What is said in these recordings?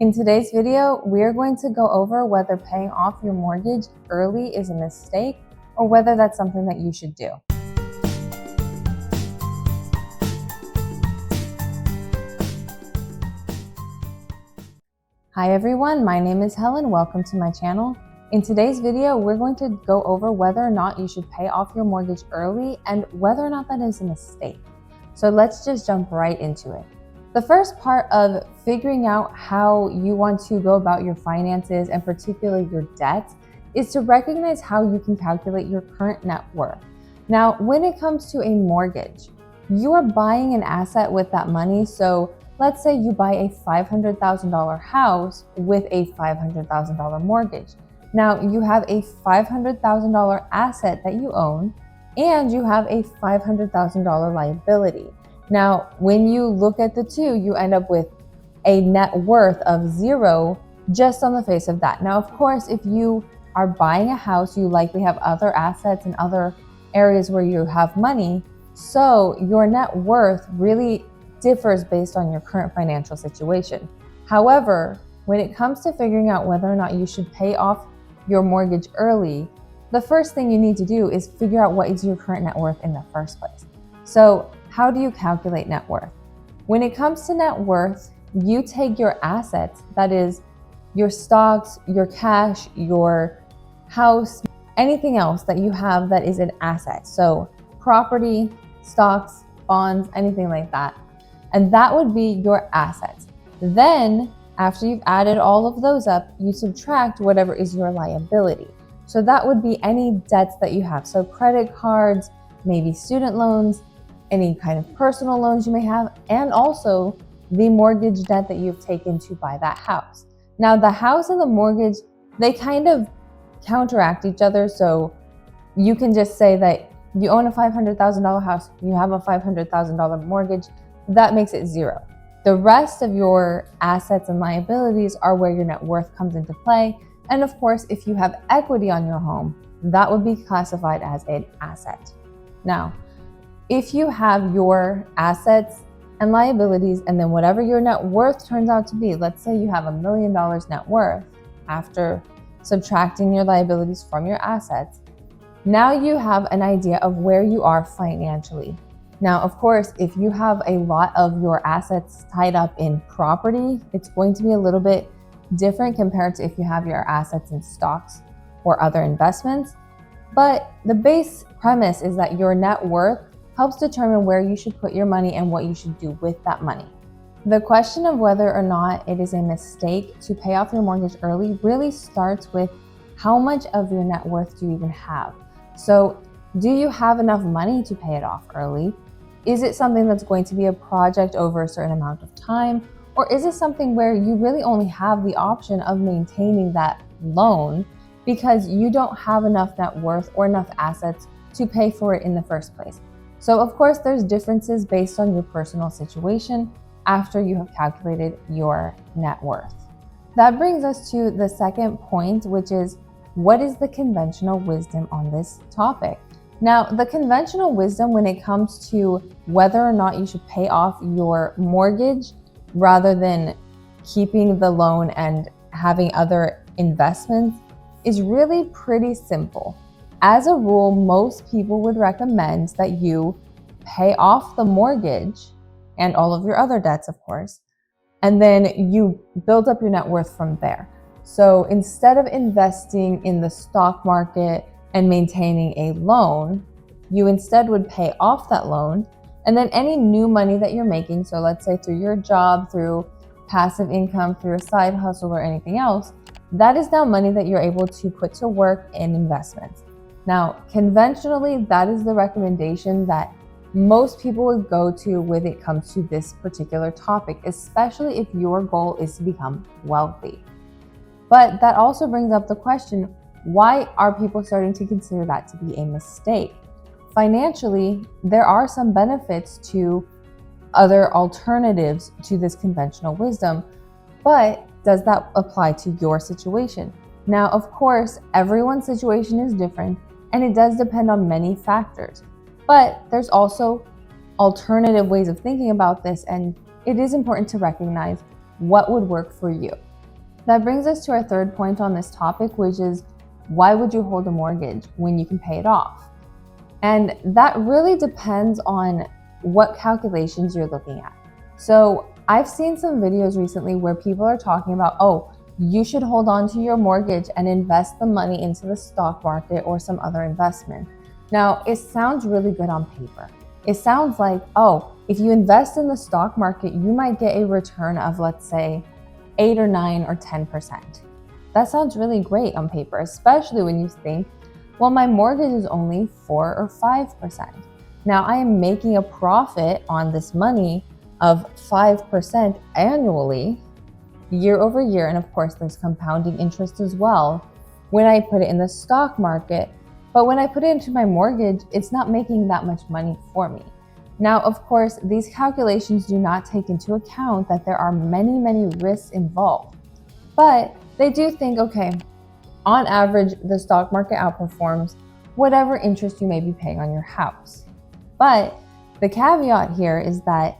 In today's video, we're going to go over whether paying off your mortgage early is a mistake or whether that's something that you should do. Hi everyone, my name is Helen. Welcome to my channel. In today's video, we're going to go over whether or not you should pay off your mortgage early and whether or not that is a mistake. So let's just jump right into it. The first part of figuring out how you want to go about your finances and particularly your debt is to recognize how you can calculate your current net worth. Now, when it comes to a mortgage, you are buying an asset with that money. So let's say you buy a $500,000 house with a $500,000 mortgage. Now you have a $500,000 asset that you own and you have a $500,000 liability. Now, when you look at the two, you end up with a net worth of zero just on the face of that. Now, of course, if you are buying a house, you likely have other assets and other areas where you have money. So your net worth really differs based on your current financial situation. However, when it comes to figuring out whether or not you should pay off your mortgage early, the first thing you need to do is figure out what is your current net worth in the first place. So how do you calculate net worth? When it comes to net worth, you take your assets, that is your stocks, your cash, your house, anything else that you have that is an asset. So property, stocks, bonds, anything like that. And that would be your assets. Then after you've added all of those up, you subtract whatever is your liability. So that would be any debts that you have. So credit cards, maybe student loans, any kind of personal loans you may have, and also the mortgage debt that you've taken to buy that house. Now the house and the mortgage, they kind of counteract each other. So you can just say that you own a $500,000 house, you have a $500,000 mortgage, that makes it zero. The rest of your assets and liabilities are where your net worth comes into play. And of course, if you have equity on your home, that would be classified as an asset. Now, if you have your assets and liabilities and then whatever your net worth turns out to be, let's say you have $1 million net worth after subtracting your liabilities from your assets, now you have an idea of where you are financially. Now, of course, if you have a lot of your assets tied up in property, it's going to be a little bit different compared to if you have your assets in stocks or other investments. But the base premise is that your net worth helps determine where you should put your money and what you should do with that money. The question of whether or not it is a mistake to pay off your mortgage early really starts with how much of your net worth do you even have? So do you have enough money to pay it off early? Is it something that's going to be a project over a certain amount of time? Or is it something where you really only have the option of maintaining that loan because you don't have enough net worth or enough assets to pay for it in the first place? So of course, there's differences based on your personal situation after you have calculated your net worth. That brings us to the second point, which is what is the conventional wisdom on this topic? Now, the conventional wisdom when it comes to whether or not you should pay off your mortgage rather than keeping the loan and having other investments is really pretty simple. As a rule, most people would recommend that you pay off the mortgage and all of your other debts, of course, and then you build up your net worth from there. So instead of investing in the stock market and maintaining a loan, you instead would pay off that loan, and then any new money that you're making, so let's say through your job, through passive income, through a side hustle or anything else, that is now money that you're able to put to work in investments. Now, conventionally, that is the recommendation that most people would go to when it comes to this particular topic, especially if your goal is to become wealthy. But that also brings up the question, why are people starting to consider that to be a mistake? Financially, there are some benefits to other alternatives to this conventional wisdom, but does that apply to your situation? Now, of course, everyone's situation is different and it does depend on many factors, but there's also alternative ways of thinking about this, and it is important to recognize what would work for you. That brings us to our third point on this topic, which is why would you hold a mortgage when you can pay it off? And that really depends on what calculations you're looking at. So I've seen some videos recently where people are talking about, oh, you should hold on to your mortgage and invest the money into the stock market or some other investment. Now, it sounds really good on paper. It sounds like, oh, if you invest in the stock market, you might get a return of, let's say, 8 or 9 or 10%. That sounds really great on paper, especially when you think, well, my mortgage is only 4 or 5%. Now I am making a profit on this money of 5% annually, year over year. And of course, there's compounding interest as well when I put it in the stock market. But when I put it into my mortgage, it's not making that much money for me. Now, of course, these calculations do not take into account that there are many, many risks involved. But they do think, okay, on average, the stock market outperforms whatever interest you may be paying on your house. But the caveat here is that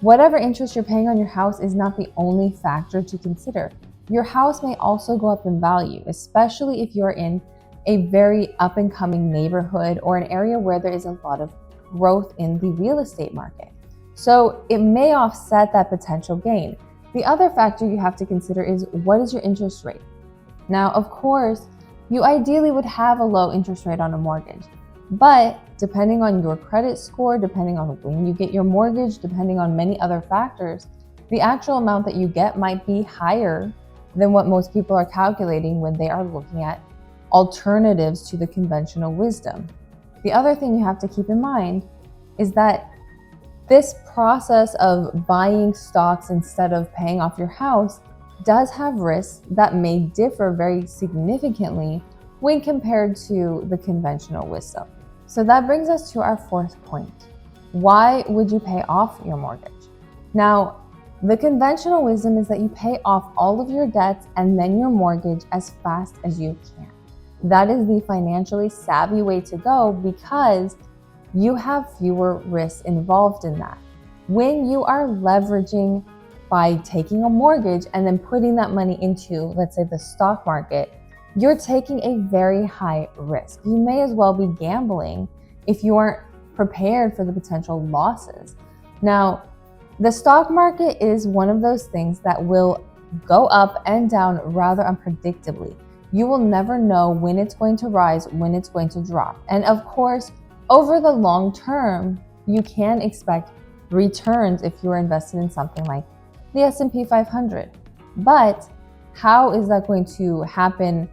whatever interest you're paying on your house is not the only factor to consider. Your house may also go up in value, especially if you're in a very up and coming neighborhood or an area where there is a lot of growth in the real estate market. So it may offset that potential gain. The other factor you have to consider is, what is your interest rate? Now, of course, you ideally would have a low interest rate on a mortgage, but depending on your credit score, depending on when you get your mortgage, depending on many other factors, the actual amount that you get might be higher than what most people are calculating when they are looking at alternatives to the conventional wisdom. The other thing you have to keep in mind is that this process of buying stocks instead of paying off your house does have risks that may differ very significantly when compared to the conventional wisdom. So that brings us to our fourth point. Why would you pay off your mortgage? Now, the conventional wisdom is that you pay off all of your debts and then your mortgage as fast as you can. That is the financially savvy way to go because you have fewer risks involved in that. When you are leveraging by taking a mortgage and then putting that money into, let's say, the stock market, you're taking a very high risk. You may as well be gambling if you aren't prepared for the potential losses. Now, the stock market is one of those things that will go up and down rather unpredictably. You will never know when it's going to rise, when it's going to drop. And of course, over the long term, you can expect returns if you're invested in something like the S&P 500. But how is that going to happen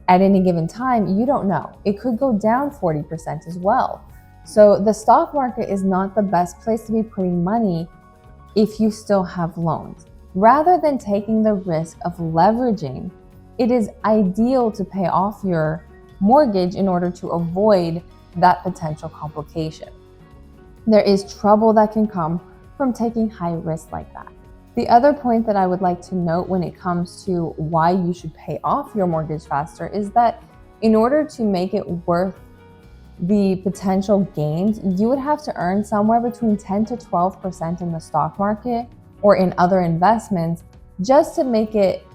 at any given time? You don't know. It could go down 40% as well. So the stock market is not the best place to be putting money if you still have loans. Rather than taking the risk of leveraging, it is ideal to pay off your mortgage in order to avoid that potential complication. There is trouble that can come from taking high risk like that. The other point that I would like to note when it comes to why you should pay off your mortgage faster is that in order to make it worth the potential gains, you would have to earn somewhere between 10 to 12% in the stock market or in other investments just to make it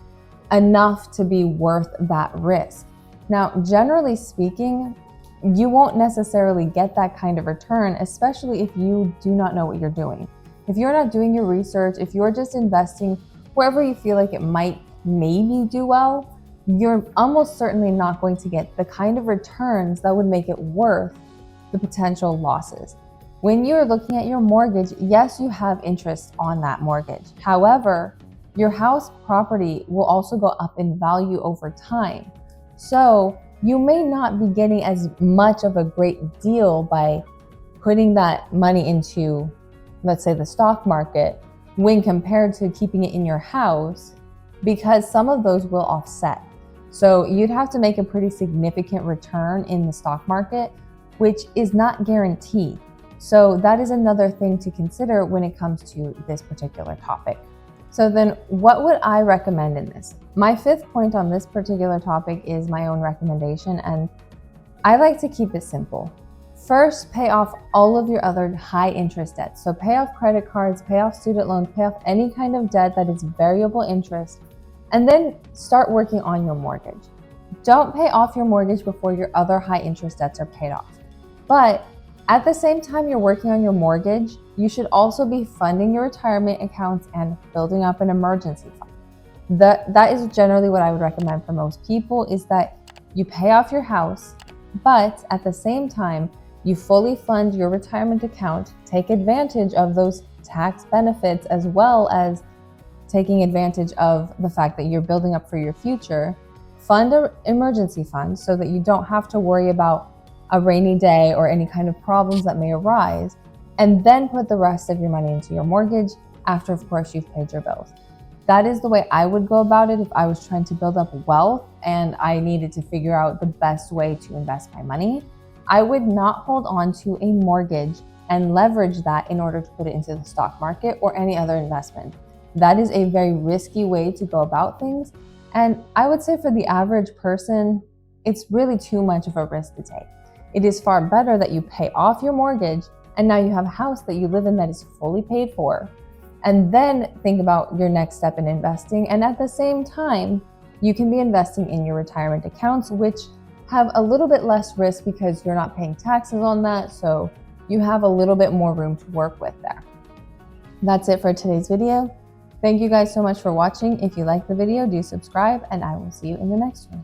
enough to be worth that risk. Now, generally speaking, you won't necessarily get that kind of return, especially if you do not know what you're doing. If you're not doing your research, if you're just investing wherever you feel like it might maybe do well, you're almost certainly not going to get the kind of returns that would make it worth the potential losses. When you're looking at your mortgage, yes, you have interest on that mortgage. However, your house property will also go up in value over time. So you may not be getting as much of a great deal by putting that money into, let's say, the stock market when compared to keeping it in your house, because some of those will offset. So you'd have to make a pretty significant return in the stock market, which is not guaranteed. So that is another thing to consider when it comes to this particular topic. So then what would I recommend in this? My fifth point on this particular topic is my own recommendation, and I like to keep it simple. First, pay off all of your other high interest debts. So pay off credit cards, pay off student loans, pay off any kind of debt that is variable interest, and then start working on your mortgage. Don't pay off your mortgage before your other high interest debts are paid off. But at the same time you're working on your mortgage, you should also be funding your retirement accounts and building up an emergency fund. That is generally what I would recommend for most people, is that you pay off your house, but at the same time, you fully fund your retirement account, take advantage of those tax benefits, as well as taking advantage of the fact that you're building up for your future. Fund an emergency fund so that you don't have to worry about a rainy day or any kind of problems that may arise, and then put the rest of your money into your mortgage after, of course, you've paid your bills. That is the way I would go about it if I was trying to build up wealth and I needed to figure out the best way to invest my money. I would not hold on to a mortgage and leverage that in order to put it into the stock market or any other investment. That is a very risky way to go about things. And I would say for the average person, it's really too much of a risk to take. It is far better that you pay off your mortgage and now you have a house that you live in that is fully paid for. And then think about your next step in investing. And at the same time, you can be investing in your retirement accounts, which have a little bit less risk because you're not paying taxes on that. So you have a little bit more room to work with there. That's it for today's video. Thank you guys so much for watching. If you liked the video, do subscribe, and I will see you in the next one.